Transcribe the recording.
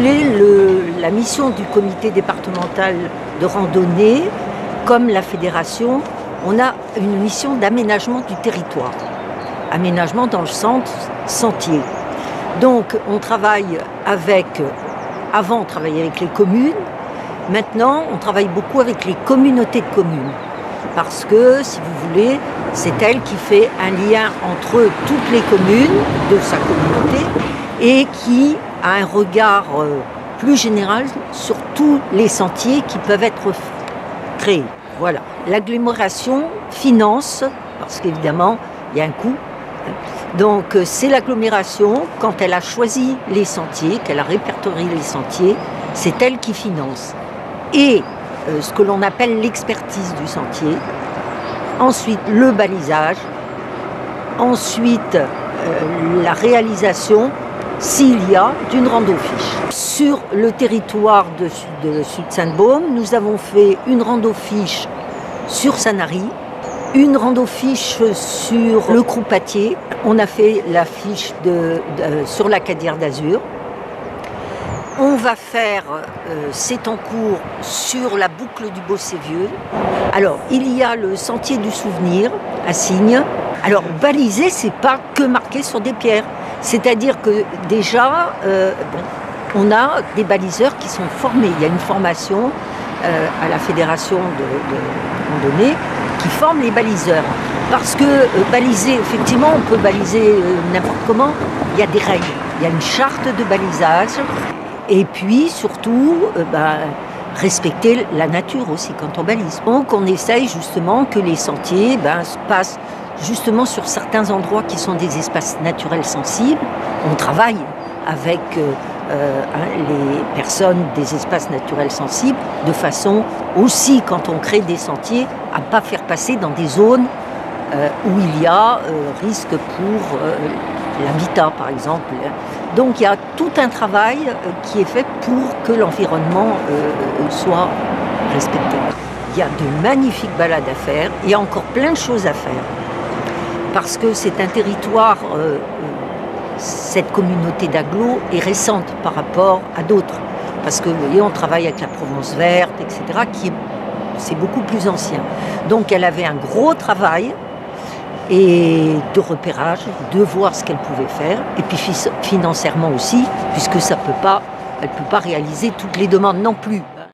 voulez, la mission du comité départemental de randonnée, comme la fédération, on a une mission d'aménagement du territoire. Aménagement dans le centre, sentier. Donc on travaille avant on travaillait avec les communes, maintenant on travaille beaucoup avec les communautés de communes. Parce que, si vous voulez, c'est elle qui fait un lien entre toutes les communes de sa communauté et qui a un regard plus général sur tous les sentiers qui peuvent être créés. Voilà. L'agglomération finance, parce qu'évidemment, il y a un coût. Donc c'est l'agglomération, quand elle a choisi les sentiers, qu'elle a répertorié les sentiers, c'est elle qui finance. Et ce que l'on appelle l'expertise du sentier, ensuite le balisage, ensuite la réalisation, s'il y a, d'une rando-fiche. Sur le territoire de Sud-Sainte-Baume, nous avons fait une rando-fiche sur Sanary, une rando-fiche sur le Croupatier, on a fait la fiche sur la Cadière d'Azur. On va faire, c'est en cours, sur la boucle du Beausévieux. Alors, il y a le sentier du souvenir à Signes. Alors, baliser, c'est pas que marquer sur des pierres. C'est-à-dire que déjà, on a des baliseurs qui sont formés. Il y a une formation à la fédération de randonnée qui forme les baliseurs. Parce que baliser, effectivement, on peut baliser n'importe comment. Il y a des règles. Il y a une charte de balisage. Et puis, surtout, respecter la nature aussi quand on balise. Donc, on essaye justement que les sentiers se passent justement sur certains endroits qui sont des espaces naturels sensibles. On travaille avec les personnes des espaces naturels sensibles de façon aussi, quand on crée des sentiers, à ne pas faire passer dans des zones où il y a risque pour l'habitat, par exemple. Donc il y a tout un travail qui est fait pour que l'environnement soit respecté. Il y a de magnifiques balades à faire, il y a encore plein de choses à faire. Parce que c'est un territoire, cette communauté d'agglos est récente par rapport à d'autres. Parce que, vous voyez, on travaille avec la Provence verte, etc., c'est beaucoup plus ancien. Donc elle avait un gros travail et de repérage, de voir ce qu'elle pouvait faire, et puis financièrement aussi, puisque elle ne peut pas réaliser toutes les demandes non plus.